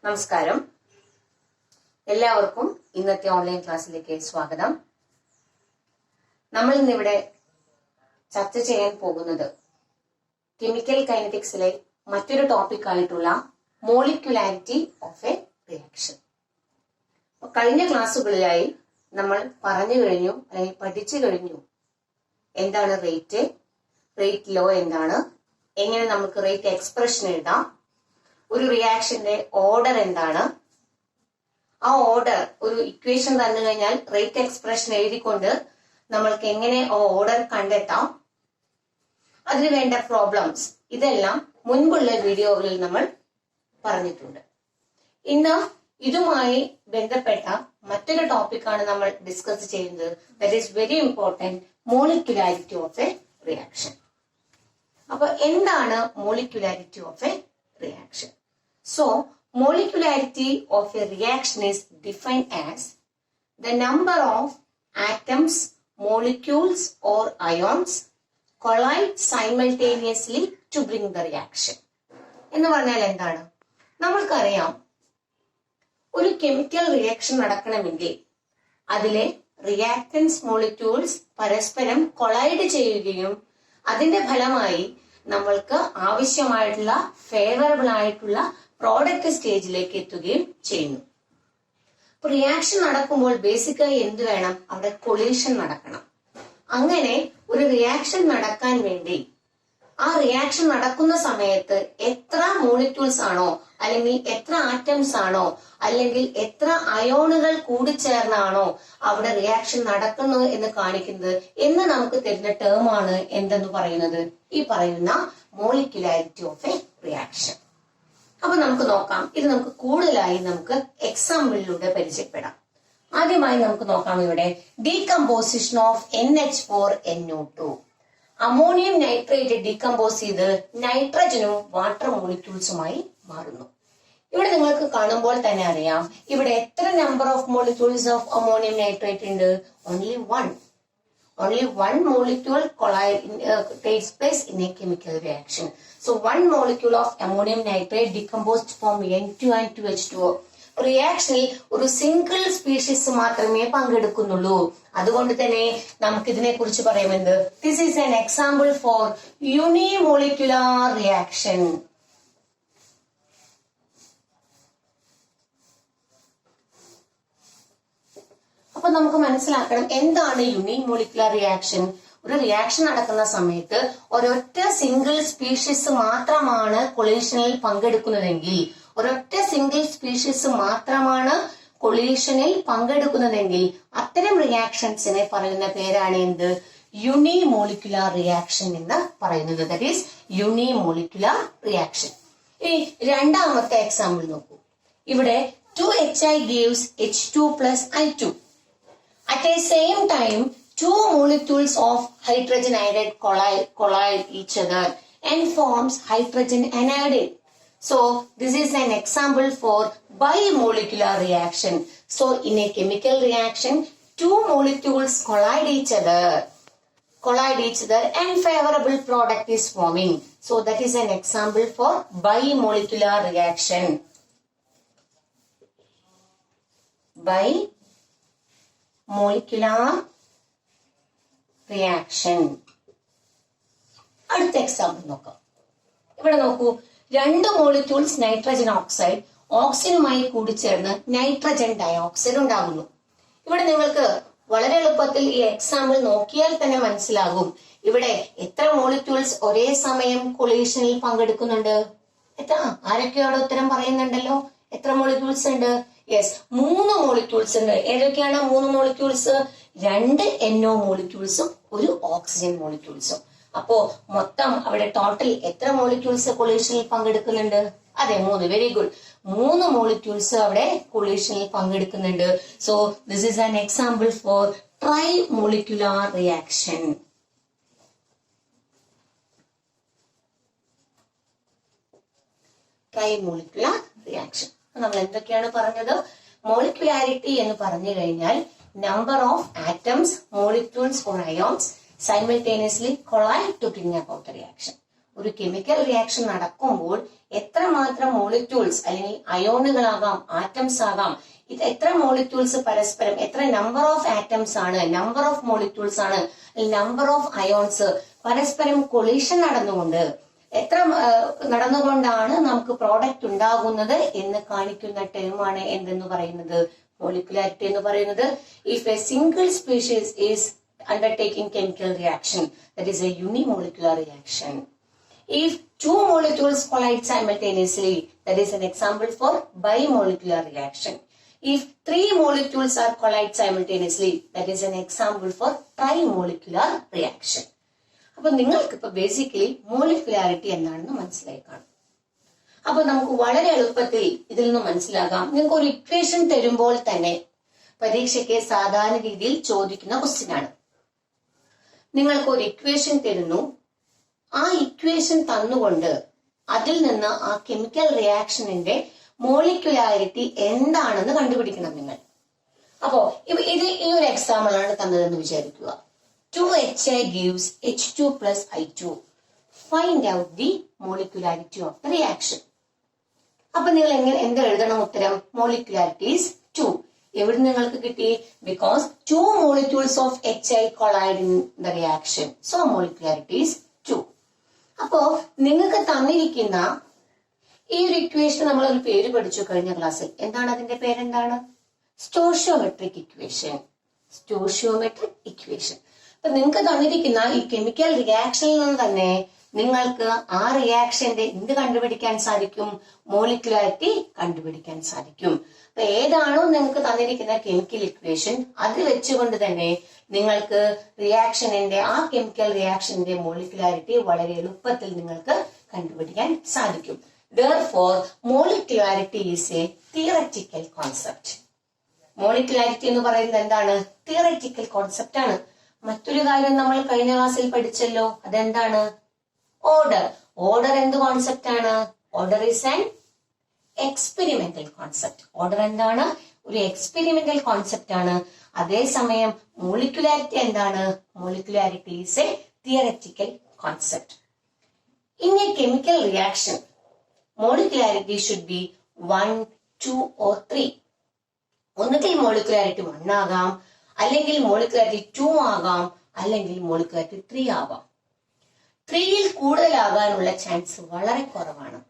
നമസ്കാരം. എല്ലാവർക്കും ഇന്നത്തെ ഓൺലൈൻ ക്ലാസ്സിലേക്ക് സ്വാഗതം. നമ്മൾ ഇന്നിവിടെ ചർച്ച ചെയ്യാൻ പോകുന്നത് കെമിക്കൽ കൈനറ്റിക്സിലെ മറ്റൊരു ടോപ്പിക് ആയിട്ടുള്ള മോളിക്യുലാരിറ്റി ഓഫ് എ റിയാക്ഷൻ. കഴിഞ്ഞ ക്ലാസ്സുകളിലായി നമ്മൾ പറഞ്ഞു കഴിഞ്ഞു അല്ലെങ്കിൽ പഠിച്ചു കഴിഞ്ഞു എന്താണ് റേറ്റ് ലോ എന്താണ്, എങ്ങനെ നമുക്ക് റേറ്റ് എക്സ്പ്രഷൻ എഴുതാം, ഒരു റിയാക്ഷന്റെ ഓർഡർ എന്താണ്, ആ ഓർഡർ ഒരു ഇക്വേഷൻ തന്നു കഴിഞ്ഞാൽ റേറ്റ് എക്സ്പ്രഷൻ എഴുതിക്കൊണ്ട് നമ്മൾക്ക് എങ്ങനെ ആ ഓർഡർ കണ്ടെത്താം, അതിന് വേണ്ട പ്രോബ്ലംസ്, ഇതെല്ലാം മുൻപുള്ള വീഡിയോകളിൽ നമ്മൾ പറഞ്ഞിട്ടുണ്ട്. ഇന്ന് ഇതുമായി ബന്ധപ്പെട്ട മറ്റൊരു ടോപ്പിക്കാണ് നമ്മൾ ഡിസ്കസ് ചെയ്യുന്നത്. That is very important, molecularity of a reaction. അപ്പൊ എന്താണ് molecularity of a reaction? So, molecularity of a reaction is defined as the number of atoms, molecules or ions collide simultaneously to bring the reaction. എന്ന് പറഞ്ഞാൽ എന്താണ്? നമ്മൾക്കറിയാം, ഒരു chemical reaction നടക്കണമെങ്കിൽ അതിലെ reactance molecules പരസ്പരം കൊളൈഡ് ചെയ്യുകയും അതിന്റെ ഫലമായി നമ്മൾക്ക് ആവശ്യമായിട്ടുള്ള ഫേവറബിൾ ആയിട്ടുള്ള പ്രോഡക്റ്റ് സ്റ്റേജിലേക്ക് എത്തുകയും ചെയ്യുന്നു. റിയാക്ഷൻ നടക്കുമ്പോൾ ബേസിക്കായി എന്ത് വേണം? അവിടെ കൊളീഷൻ നടക്കണം. അങ്ങനെ ഒരു റിയാക്ഷൻ നടക്കാൻ വേണ്ടി ആ റിയാക്ഷൻ നടക്കുന്ന സമയത്ത് എത്ര മോളിക്യൂൾസ് ആണോ, അല്ലെങ്കിൽ എത്ര ആറ്റംസ് ആണോ, അല്ലെങ്കിൽ എത്ര അയോണുകൾ കൂടിച്ചേർന്നാണോ അവിടെ റിയാക്ഷൻ നടക്കുന്നു എന്ന് കാണിക്കുന്നത് എന്ന് നമുക്ക് തരുന്ന ടേം ആണ് എന്തെന്ന് പറയുന്നത്, ഈ പറയുന്ന മോളിക്യുലാരിറ്റി ഓഫ് എ റിയാക്ഷൻ. അപ്പൊ നമുക്ക് നോക്കാം, ഇത് നമുക്ക് കൂടുതലായി നമുക്ക് എക്സാമ്പിളിലൂടെ പരിചയപ്പെടാം. ആദ്യമായി നമുക്ക് നോക്കാം, ഇവിടെ decomposition of NH4NO2. Ammonium nitrate decompose ചെയ്ത് നൈട്രജനും വാട്ടർ മോളിക്യൂൾസുമായി മാറുന്നു. ഇവിടെ നിങ്ങൾക്ക് കാണുമ്പോൾ തന്നെ അറിയാം, ഇവിടെ എത്ര number of molecules of ammonium nitrate ഉണ്ട്? Only one molecule takes place in a chemical reaction. So one molecule of ammonium nitrate decomposed from N2 and 2H2O. റിയാക്ഷനിൽ ഒരു സിംഗിൾ സ്പീഷീസ് മാത്രമേ പങ്കെടുക്കുന്നുള്ളൂ. അതുകൊണ്ട് തന്നെ നമുക്ക് ഇതിനെ കുറിച്ച് പറയുന്നത് this is an example for unimolecular reaction. അപ്പൊ നമുക്ക് മനസ്സിലാക്കണം എന്താണ് യൂണിമോളിക്യുലാർ റിയാക്ഷൻ. ഒരു റിയാക്ഷൻ നടക്കുന്ന സമയത്ത് ഒരൊറ്റ സിംഗിൾ സ്പീഷീസ് മാത്രമാണ് കൊളീഷനിൽ പങ്കെടുക്കുന്നതെങ്കിൽ, അത്തരം റിയാക്ഷൻസിനെ പറയുന്ന പേരാണ് എന്ത്? യൂണിമോളിക്യുലാർ റിയാക്ഷൻ എന്ന് പറയുന്നത്. That is unimolecular reaction. ഇനി രണ്ടാമത്തെ എക്സാമ്പിൾ നോക്കൂ. ഇവിടെ 2HI gives H2 plus I2. At the same time, two molecules of hydrogen iodide collide each other and forms hydrogen anodide. So, this is an example for bimolecular reaction. So, in a chemical reaction, two molecules collide each other and favorable product is forming. So, that is an example for bimolecular reaction. Bimolecular reaction. അടുത്ത example നോക്കാം. ഇവിടെ നോക്കൂ, രണ്ട് molecules nitrogen oxide ഓക്സിജനുമായി കൂടിച്ചേർന്ന് nitrogen dioxide ഉണ്ടാകുന്നു. ഇവിടെ നിങ്ങൾക്ക് വളരെ എളുപ്പത്തിൽ ഈ എക്സാമ്പിൾ നോക്കിയാൽ തന്നെ മനസ്സിലാകും ഇവിടെ എത്ര മോളിക്യൂൾസ് ഒരേ സമയം കൊളീഷനിൽ പങ്കെടുക്കുന്നുണ്ട്. ആരൊക്കെയോട് ഉത്തരം പറയുന്നുണ്ടല്ലോ. എത്ര മോളിക്യൂൾസ് ഉണ്ട്? യെസ്, 3 മോളിക്യൂൾസ് ഉണ്ട്. ഏതൊക്കെയാണ് 3 മോളിക്യൂൾസ്? 2 NO മോളിക്യൂൾസും ഒരു ഓക്സിജൻ മോളിക്യൂൾസും. അപ്പോ മൊത്തം അവിടെ ടോട്ടൽ എത്ര മോളിക്യൂൾസ് കൊളീഷനിൽ പങ്കെടുക്കുന്നുണ്ട്? അതെ, 3. Very good. 3 മോളിക്യൂൾസ് അവിടെ കൊളീഷനിൽ പങ്കെടുക്കുന്നുണ്ട്. So this is an example four try molecular reaction. Try molecular reaction. നമ്മൾ എന്തൊക്കെയാണ് പറഞ്ഞത്? മോളിക്യുലാരിറ്റി എന്ന് പറഞ്ഞു കഴിഞ്ഞാൽ number of atoms, molecules or ions simultaneously collide to bring about the reaction. ഒരു കെമിക്കൽ റിയാക്ഷൻ നടക്കുമ്പോൾ എത്രമാത്രം മോളിക്യൂൾസ് അല്ലെങ്കിൽ അയോണുകളാകാം, ആറ്റംസ് ആകാം, ഇത് എത്ര മോളിക്യൂൾസ് പരസ്പരം, എത്ര നമ്പർ ഓഫ് ആറ്റംസ് ആണ്, നമ്പർ ഓഫ് മോളിക്യൂൾസ് ആണ്, നമ്പർ ഓഫ് അയോൺസ് പരസ്പരം കൊളീഷൻ നടന്നുകൊണ്ടാണ് നമുക്ക് പ്രോഡക്റ്റ് ഉണ്ടാകുന്നത് എന്ന് കാണിക്കുന്ന ടേമാണ് എന്തെന്ന് പറയുന്നത്, മോളിക്കുലാരിറ്റി എന്ന് പറയുന്നത്. If A single species is undertaking chemical reaction, that is a unimolecular reaction. If two molecules collide simultaneously, that is an example for bimolecular reaction. If three molecules are collide simultaneously, that is an example for trimolecular reaction. അപ്പോൾ നിങ്ങൾക്ക് ഇപ്പൊ basically molecularity എന്താണെന്ന് മനസ്സിലായി കാണും. അപ്പൊ നമുക്ക് വളരെ എളുപ്പത്തിൽ ഇതിൽ നിന്ന് മനസ്സിലാകാം. നിങ്ങൾക്ക് ഒരു ഇക്വേഷൻ തരുമ്പോൾ തന്നെ പരീക്ഷയ്ക്ക് സാധാരണ രീതിയിൽ ചോദിക്കുന്ന ക്വസ്റ്റ്യൻ ആണ്. നിങ്ങൾക്ക് ഒരു ഇക്വേഷൻ തരുന്നു, ആ ഇക്വേഷൻ തന്നുകൊണ്ട് അതിൽ നിന്ന് ആ കെമിക്കൽ റിയാക്ഷനിന്റെ മോളിക്കുലാരിറ്റി എന്താണെന്ന് കണ്ടുപിടിക്കണം നിങ്ങൾ. അപ്പോ ഇത് ഈ ഒരു എക്സാമ്പിൾ ആണ് തന്നതെന്ന് വിചാരിക്കുക. 2HI gives H2 plus I2. Find out the molecularity of the reaction. അപ്പൊ നിങ്ങൾ എന്ത് എഴുതണം ഉത്തരം? Molecularity is 2. എവിടെ നിങ്ങൾക്ക് കിട്ടി? Because 2 molecules of HI collide in the reaction. So molecularity is 2. അപ്പോ നിങ്ങൾക്ക് തന്നിരിക്കുന്ന ഈ ഒരു ഇക്വേഷൻ നമ്മൾ ഒരു പേര് പഠിച്ചു കഴിഞ്ഞ ക്ലാസ്സിൽ. എന്താണ് അതിന്റെ പേരെന്താണ്? Stoichiometric equation. Stoichiometric equation. അപ്പൊ നിങ്ങൾക്ക് തന്നിരിക്കുന്ന ഈ കെമിക്കൽ റിയാക്ഷനിൽ നിന്ന് തന്നെ നിങ്ങൾക്ക് ആ റിയാക്ഷന്റെ എന്ത് കണ്ടുപിടിക്കാൻ സാധിക്കും? മോളിക്കുലാരിറ്റി കണ്ടുപിടിക്കാൻ സാധിക്കും. അപ്പൊ ഏതാണോ നിങ്ങൾക്ക് തന്നിരിക്കുന്ന കെമിക്കൽ ഇക്വേഷൻ അത് വെച്ചുകൊണ്ട് തന്നെ നിങ്ങൾക്ക് ആ കെമിക്കൽ റിയാക്ഷന്റെ മോളിക്കുലാരിറ്റി വളരെ എളുപ്പത്തിൽ നിങ്ങൾക്ക് കണ്ടുപിടിക്കാൻ സാധിക്കും. Therefore, molecularity is a theoretical concept. Molecularity എന്ന് പറയുന്നത് എന്താണ്? തിയററ്റിക്കൽ കോൺസെപ്റ്റ് ആണ്. മറ്റൊരു കാര്യം നമ്മൾ കഴിഞ്ഞ ക്ലാസ്സിൽ പഠിച്ചല്ലോ, അതെന്താണ്? ഓർഡർ. ഓർഡർ എന്ത് കോൺസെപ്റ്റ് ആണ്? Order is an experimental concept. Order എന്താണ്? ഒരു എക്സ്പെരിമെന്റൽ കോൺസെപ്റ്റ് ആണ്. അതേസമയം മോളിക്കുലാരിറ്റി എന്താണ്? Molecularity is a theoretical concept. In A chemical reaction molecularity should be 1, 2 or 3. ഒന്നുകിൽ മോളിക്കുലാരിറ്റി 1 ആകാം, അല്ലെങ്കിൽ മോളിക്കുലാരിറ്റി 2 ആകാം, അല്ലെങ്കിൽ മോളിക്കുലാരിറ്റി 3 ആകാം. 3യിൽ കൂടുതലാകാനുള്ള ചാൻസ് വളരെ കുറവാണ്.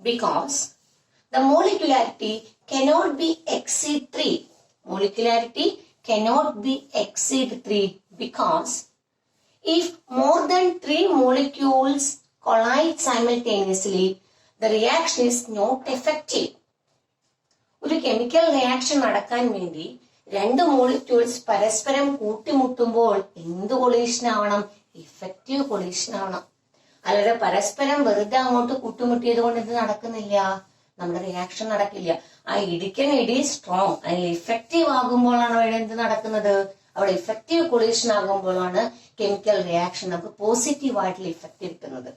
Because the molecularity cannot be exceed 3. Molecularity cannot be exceed 3 because if more than 3 molecules collide simultaneously, the reaction is not effective. ഒരു chemical reaction നടക്കാൻ വേണ്ടി 2 മോളിക്യൂൾസ് പരസ്പരം കൂട്ടിമുട്ടുമ്പോൾ എന്ത് കൊളീഷൻ ആവണം? ഇഫക്റ്റീവ് കൊളീഷൻ ആവണം. അല്ലാതെ പരസ്പരം വെറുതെ അങ്ങോട്ട് കൂട്ടുമുട്ടിയത് കൊണ്ട് ഇത് നടക്കുന്നില്ല, നമ്മുടെ റിയാക്ഷൻ നടക്കില്ല. ആ ഇടി സ്ട്രോങ് അല്ലെങ്കിൽ ഇഫക്റ്റീവ് ആകുമ്പോഴാണ് അവിടെ എന്ത് നടക്കുന്നത്? അവിടെ ഇഫക്റ്റീവ് കൊളീഷൻ ആകുമ്പോഴാണ് കെമിക്കൽ റിയാക്ഷൻ നമുക്ക് പോസിറ്റീവ് ആയിട്ടുള്ള ഇഫക്റ്റ് കിട്ടുന്നത്.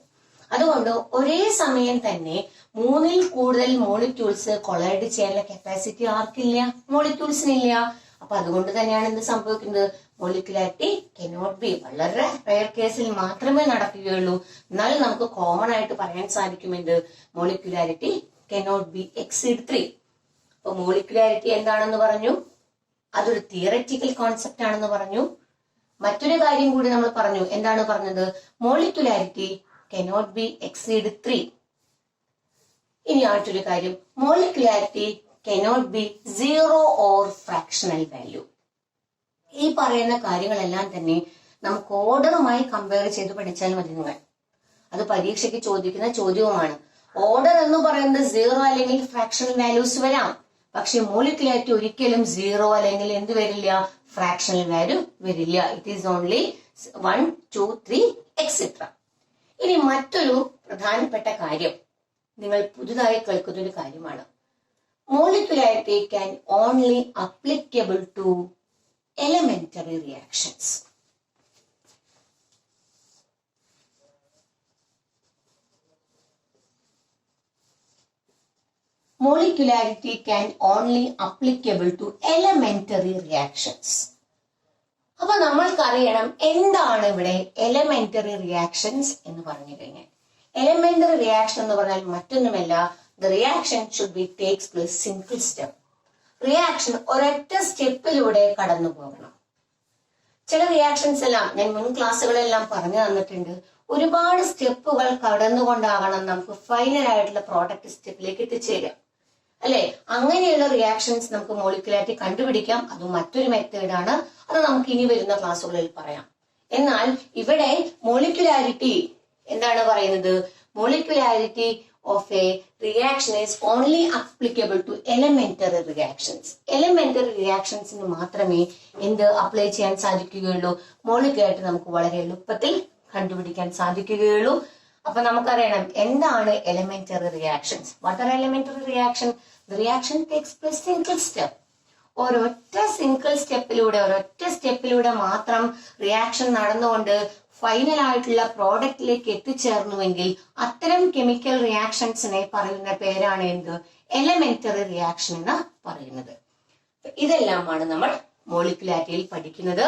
അതുകൊണ്ട് ഒരേ സമയം തന്നെ 3ൽ കൂടുതൽ മോളിക്യൂൾസ് കൊളൈഡ് ചെയ്യാനുള്ള കപ്പാസിറ്റി ആർക്കില്ല? മോളിക്യൂൾസിനില്ല. അപ്പൊ അതുകൊണ്ട് തന്നെയാണ് എന്ത് സംഭവിക്കുന്നത്? മോളിക്കുലാരിറ്റി കനോട്ട് ബി, വളരെ റെയർ കേസിൽ മാത്രമേ നടക്കുകയുള്ളൂ. എന്നാലും നമുക്ക് കോമൺ ആയിട്ട് പറയാൻ സാധിക്കുമെന്ന് മോളിക്കുലാരിറ്റി കനോട്ട് ബി എക്സീഡ് 3. അപ്പൊ മോളിക്കുലാരിറ്റി എന്താണെന്ന് പറഞ്ഞു? അതൊരു തിയററ്റിക്കൽ കോൺസെപ്റ്റ് ആണെന്ന് പറഞ്ഞു. മറ്റൊരു കാര്യം കൂടി നമ്മൾ പറഞ്ഞു. എന്താണ് പറഞ്ഞത്? Molecularity cannot be exceed 3. ഇനി മറ്റൊരു കാര്യം, molecularity cannot be 0 or fractional value. ഈ പറയുന്ന കാര്യങ്ങളെല്ലാം തന്നെ നമുക്ക് ഓർഡറുമായി കമ്പയർ ചെയ്ത് പഠിച്ചാൽ മതി. നിങ്ങൾ അത് പരീക്ഷയ്ക്ക് ചോദിക്കുന്ന ചോദ്യവുമാണ്. ഓർഡർ എന്ന് പറയുന്നത് 0 അല്ലെങ്കിൽ ഫ്രാക്ഷണൽ വാല്യൂസ് വരാം. പക്ഷെ മോളിക്കുലാരിറ്റി ഒരിക്കലും 0 അല്ലെങ്കിൽ എന്ത് വരില്ല? ഫ്രാക്ഷണൽ വാല്യൂ വരില്ല. It is only 1, 2, 3 etcetera. ഇനി മറ്റൊരു പ്രധാനപ്പെട്ട കാര്യം നിങ്ങൾ പുതുതായി കേൾക്കുന്ന ഒരു കാര്യമാണ്. Molecularity can only applicable to elementary reactions. Molecularity can only applicable to elementary reactions. അപ്പൊ നമ്മൾക്കറിയണം എന്താണ് ഇവിടെ എലമെന്ററി റിയാക്ഷൻസ് എന്ന് പറഞ്ഞു കഴിഞ്ഞാൽ. എലമെന്ററി റിയാക്ഷൻ എന്ന് പറഞ്ഞാൽ മറ്റൊന്നുമല്ല, the reaction should be takes place single step. Reaction ഒരൊറ്റ സ്റ്റെപ്പിലൂടെ കടന്നു പോകണം. ചില റിയാക്ഷൻസ് എല്ലാം ഞാൻ മുൻ ക്ലാസ്സുകളെല്ലാം പറഞ്ഞു തന്നിട്ടുണ്ട്. ഒരുപാട് സ്റ്റെപ്പുകൾ കടന്നുകൊണ്ടാകണം നമുക്ക് ഫൈനൽ ആയിട്ടുള്ള പ്രോഡക്റ്റ് സ്റ്റെപ്പിലേക്ക് എത്തിച്ചേരാം, അല്ലെ? അങ്ങനെയുള്ള റിയാക്ഷൻസ് നമുക്ക് മോളിക്കുലാരിറ്റി കണ്ടുപിടിക്കാം. അത് മറ്റൊരു മെത്തേഡാണ്. അത് നമുക്ക് ഇനി വരുന്ന ക്ലാസ്സുകളിൽ പറയാം. എന്നാൽ ഇവിടെ മോളിക്കുലാരിറ്റി എന്താണ് പറയുന്നത്? Molecularity of a reaction is only applicable to elementary reactions. Elementary റിയാക്ഷൻസിന് മാത്രമേ എന്ത് അപ്ലൈ ചെയ്യാൻ സാധിക്കുകയുള്ളൂ? മോളിക്കുലാരിറ്റി നമുക്ക് വളരെ എളുപ്പത്തിൽ കണ്ടുപിടിക്കാൻ സാധിക്കുകയുള്ളൂ. അപ്പൊ നമുക്കറിയണം എന്താണ് elementary reactions. What are elementary reaction? The reaction takes place single step. ഒരൊറ്റ സ്റ്റെപ്പിലൂടെ മാത്രം റിയാക്ഷൻ നടന്നുകൊണ്ട് ഫൈനൽ ആയിട്ടുള്ള പ്രോഡക്റ്റിലേക്ക് എത്തിച്ചേർന്നുവെങ്കിൽ അത്തരം കെമിക്കൽ റിയാക്ഷൻസിനെ പറയുന്ന പേരാണ് എന്ത്? എലമെന്ററി റിയാക്ഷൻ എന്ന് പറയുന്നത്. ഇതെല്ലാമാണ് നമ്മൾ മോളിക്കുലാരിറ്റിയിൽ പഠിക്കുന്നത്.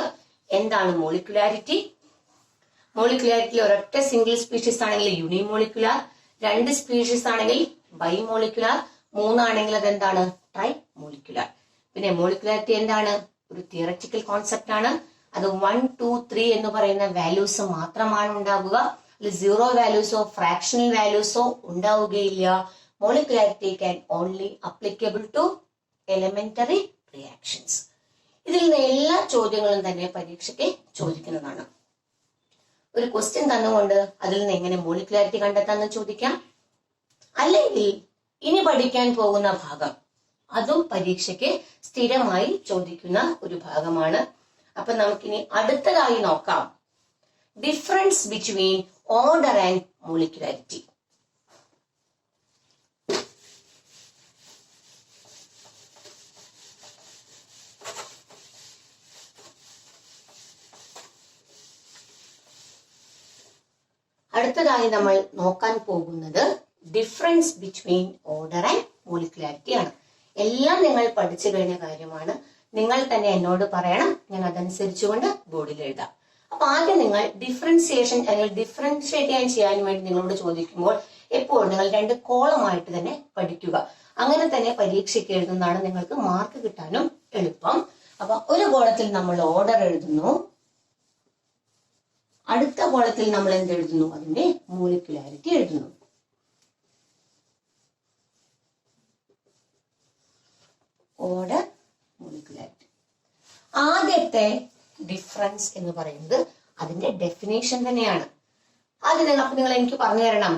എന്താണ് മോളിക്കുലാരിറ്റി? മോളിക്കുലാരിറ്റിയിൽ ഒരൊറ്റ സിംഗിൾ സ്പീഷീസ് ആണെങ്കിൽ യൂണിമോളിക്കുലാർ, 2 സ്പീഷീസ് ആണെങ്കിൽ ബൈമോളിക്കുലാർ, 3 ആണെങ്കിൽ അതെന്താണ്? Try molecular. പിന്നെ മോളിക്കുലാരിറ്റി എന്താണ്? ഒരു തിയററ്റിക്കൽ കോൺസെപ്റ്റ് ആണ്. അത് 1, 2, 3 എന്ന് പറയുന്ന വാല്യൂസ് മാത്രമാണ് ഉണ്ടാകുക. 0 വാല്യൂസോ ഫ്രാക്ഷണൽ വാല്യൂസോ ഉണ്ടാവുകയില്ല. Molecularity can only applicable to elementary reactions. ഇതിൽ നിന്ന് എല്ലാ ചോദ്യങ്ങളും തന്നെ പരീക്ഷയ്ക്ക് ചോദിക്കുന്നതാണ്. ഒരു ക്വസ്റ്റ്യൻ തന്നുകൊണ്ട് അതിൽ നിന്ന് എങ്ങനെ മോളിക്കുലാരിറ്റി കണ്ടെത്താന്ന് ചോദിക്കാം. അല്ലെങ്കിൽ ഇനി പഠിക്കാൻ പോകുന്ന ഭാഗം അതും പരീക്ഷയ്ക്ക് സ്ഥിരമായി ചോദിക്കുന്ന ഒരു ഭാഗമാണ്. അപ്പൊ നമുക്കിനി അടുത്തതായി നോക്കാം difference between order and molecularity. അടുത്തതായി നമ്മൾ നോക്കാൻ പോകുന്നത് difference between order and molecularity ആണ്. എല്ലാം നിങ്ങൾ പഠിച്ചു കഴിഞ്ഞ കാര്യമാണ്. നിങ്ങൾ തന്നെ എന്നോട് പറയണം, ഞാൻ അതനുസരിച്ചുകൊണ്ട് ബോർഡിൽ എഴുതാം. അപ്പൊ ആദ്യം നിങ്ങൾ ഡിഫറൻസിയേഷൻ അല്ലെങ്കിൽ ഡിഫറൻഷിയേറ്റ് ചെയ്യാൻ വേണ്ടി നിങ്ങളോട് ചോദിക്കുമ്പോൾ എപ്പോഴും നിങ്ങൾ 2 കോളമായിട്ട് തന്നെ പഠിക്കുക. അങ്ങനെ തന്നെ പരീക്ഷയ്ക്ക് എഴുതുന്നതാണ് നിങ്ങൾക്ക് മാർക്ക് കിട്ടാനും എളുപ്പം. അപ്പൊ ഒരു കോളത്തിൽ നമ്മൾ ഓർഡർ എഴുതുന്നു, അടുത്ത കോളത്തിൽ നമ്മൾ എന്ത് എഴുതുന്നു? അതിന്റെ മോളിക്കുലാരിറ്റി എഴുതുന്നു. Order, molecularity. ആദ്യത്തെ ഡിഫറൻസ് എന്ന് പറയുന്നത് അതിന്റെ ഡെഫിനേഷൻ തന്നെയാണ്. ആദ്യം അപ്പൊ നിങ്ങൾ എനിക്ക് പറഞ്ഞു തരണം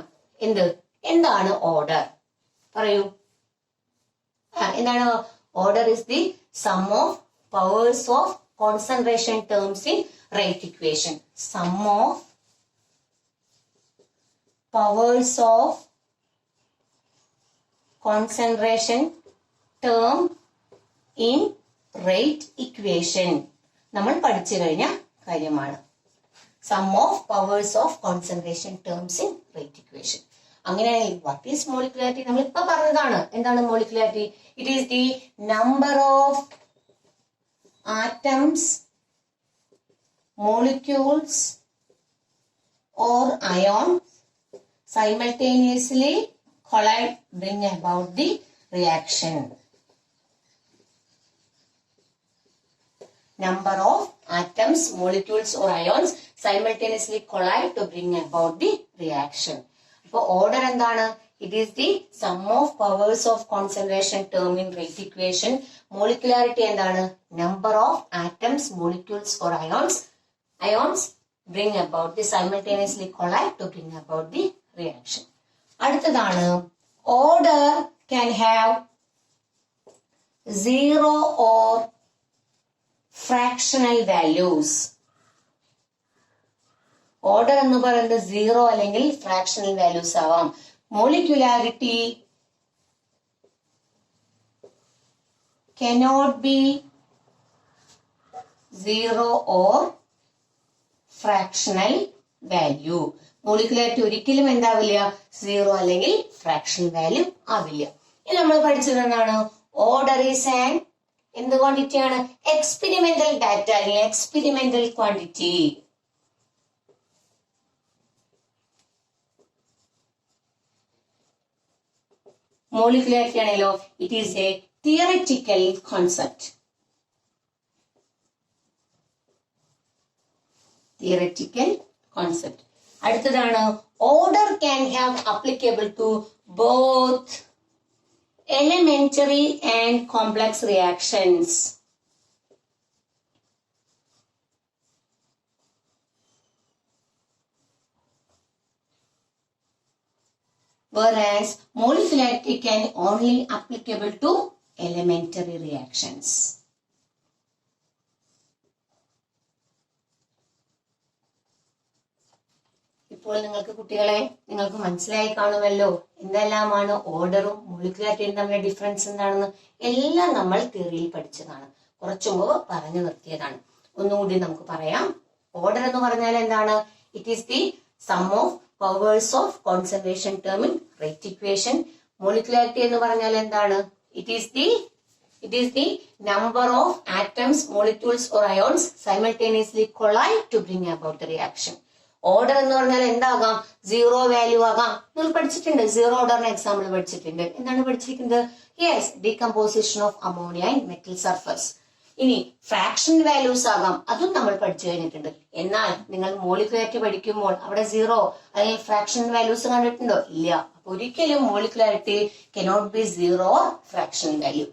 എന്താണ് ഓർഡർ? പറയൂ. എന്താണ് order? Is the sum of powers of concentration terms in rate equation. Sum of powers of concentration term in rate equation. നമ്മൾ പഠിച്ചു കഴിഞ്ഞ കാര്യമാണ്. Sum of powers of concentration terms in rate equation. അങ്ങനെയാണെങ്കിൽ what is molecularity? നമ്മൾ ഇപ്പൊ പറഞ്ഞതാണ്. എന്താണ് molecularity? It is the number of atoms, molecules or ions simultaneously collide, bring about the reaction. Number of atoms, molecules or ions simultaneously collide to bring about the reaction. So order endana? It is the sum of powers of concentration term in rate equation. Molecularity endana? Number of atoms, molecules or ions bring about the simultaneously collide to bring about the reaction. അടുത്തതാണ് order can have 0 or fractional values. Order എന്ന് പറയുന്നത് 0 അല്ലെങ്കിൽ fractional values ആവാം. Molecularity cannot be 0 or fractional value. Molecularity ഒരിക്കലും എന്താവില്ല? 0 അല്ലെങ്കിൽ fractional value ആവില്ല. ഇനി നമ്മൾ പഠിച്ചത് എന്താണ്? ഓർഡർ ഈസ് ആൻ എന്ത് ക്വാണ്ടിറ്റി ആണ്? എക്സ്പെരിമെന്റൽ ഡാറ്റ അല്ലെങ്കിൽ എക്സ്പെരിമെന്റൽ ക്വാണ്ടിറ്റി. മോളിക്കുലാരിറ്റി ആണല്ലോ, it is a theoretical concept. Theoretical concept. അടുത്തതാണ് order can have applicable to both elementary and complex reactions. Whereas molecularity can only applicable to elementary reactions. ഇപ്പോൾ നിങ്ങൾക്ക് കുട്ടികളെ നിങ്ങൾക്ക് മനസ്സിലായി കാണുമല്ലോ എന്തെല്ലാമാണ് ഓർഡറും മോളിക്കുലാരിറ്റിയും തമ്മിലുള്ള ഡിഫറൻസ് എന്താണെന്ന്. എല്ലാം നമ്മൾ തിയറിയിൽ പഠിച്ചതാണ്, കുറച്ചു മുമ്പ് പറഞ്ഞു നിർത്തിയതാണ്. ഒന്നുകൂടി നമുക്ക് പറയാം. ഓർഡർ എന്ന് പറഞ്ഞാൽ എന്താണ്? It is the sum of powers of concentration term in rate equation. Molecularity എന്ന് പറഞ്ഞാൽ എന്താണ്? It is the number of atoms, molecules or ions simultaneously collide to bring about the reaction. Order എന്ന് പറഞ്ഞാൽ എന്താകാം? Zero value ആകാം. നിങ്ങൾ പഠിച്ചിട്ടുണ്ട്, zero ഓർഡറിന് example പഠിച്ചിട്ടുണ്ട്. എന്താണ് പഠിച്ചിരിക്കുന്നത്? Yes, decomposition of ammonia in metal surface. ഇനി ഫ്രാക്ഷൻ വാല്യൂസ് ആകാം, അതും നമ്മൾ പഠിച്ചു കഴിഞ്ഞിട്ടുണ്ട്. എന്നാൽ നിങ്ങൾ മോളിക്കുലാരിറ്റി പഠിക്കുമ്പോൾ അവിടെ സീറോ അല്ലെങ്കിൽ ഫ്രാക്ഷൻ വാല്യൂസ് കണ്ടിട്ടുണ്ടോ? ഇല്ല. അപ്പൊ ഒരിക്കലും molecularity cannot be zero or fraction value.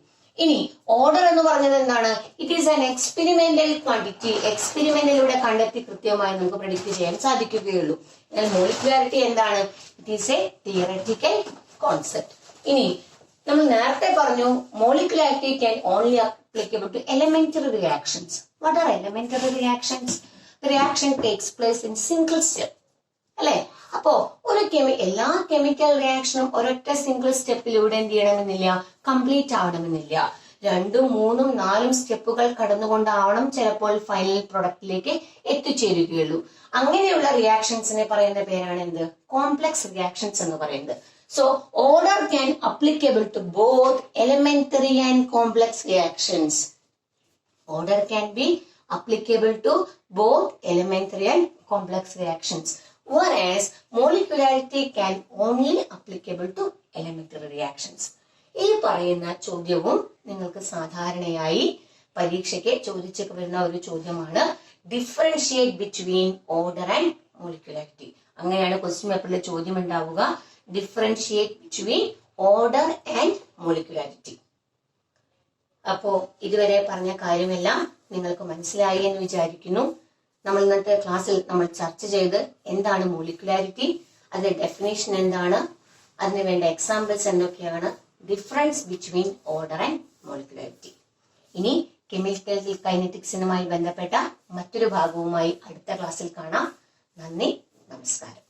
ഇനി ഓർഡർ എന്ന് പറഞ്ഞത് എന്താണ്? It is an experimental quantity. എക്സ്പെരിമെന്റിലൂടെ കണ്ടെത്തി കൃത്യമായി നമുക്ക് പ്രെഡിക്റ്റ് ചെയ്യാൻ സാധിക്കുകയുള്ളൂ. എന്നാൽ മോളിക്കുലാരിറ്റി എന്താണ്? It is a theoretical concept. ഇനി നമ്മൾ നേരത്തെ പറഞ്ഞു molecularity can only applicable to elementary reactions. What are elementary reactions? The reaction takes place in single step. അല്ലെ? അപ്പോ എല്ലാ കെമിക്കൽ റിയാക്ഷനും ഒരൊറ്റ സിംഗിൾ സ്റ്റെപ്പിലൂടെ എന്ത് ചെയ്യണമെന്നില്ല, കംപ്ലീറ്റ് ആവണമെന്നില്ല. 2, 3, 4 സ്റ്റെപ്പുകൾ കടന്നുകൊണ്ടാവണം ചിലപ്പോൾ ഫൈനൽ പ്രൊഡക്റ്റിലേക്ക് എത്തിച്ചേരുകയുള്ളൂ. അങ്ങനെയുള്ള റിയാക്ഷൻസിനെ പറയുന്ന പേരാണ് എന്ത്? കോംപ്ലക്സ് റിയാക്ഷൻസ് എന്ന് പറയുന്നത്. So order can applicable to both elementary and complex reactions. Order can be applicable to both elementary and complex reactions. Whereas molecularity can only applicable to elementary reactions. ഈ പറയുന്ന ചോദ്യവും നിങ്ങൾക്ക് സാധാരണയായി പരീക്ഷയ്ക്ക് ചോദിച്ചു വരുന്ന ഒരു ചോദ്യമാണ്. Differentiate between order and molecularity. അങ്ങനെയാണ് ക്വസ്റ്റ്യൻ പേപ്പറിൽ ചോദ്യം ഉണ്ടാവുക. Differentiate between order and molecularity. അപ്പോ ഇതുവരെ പറഞ്ഞ കാര്യമെല്ലാം നിങ്ങൾക്ക് മനസ്സിലായി എന്ന് വിചാരിക്കുന്നു. നമ്മൾ ഇന്നത്തെ ക്ലാസ്സിൽ നമ്മൾ ചർച്ച ചെയ്ത് എന്താണ് മോളിക്കുലാരിറ്റി, അതിന്റെ ഡെഫിനേഷൻ എന്താണ്, അതിന് വേണ്ട എക്സാമ്പിൾസ് എന്തൊക്കെയാണ്, difference between order and molecularity. ഇനി കെമിക്കൽ കൈനറ്റിക്സുമായി ബന്ധപ്പെട്ട മറ്റൊരു ഭാഗവുമായി അടുത്ത ക്ലാസ്സിൽ കാണാം. നന്ദി, നമസ്കാരം.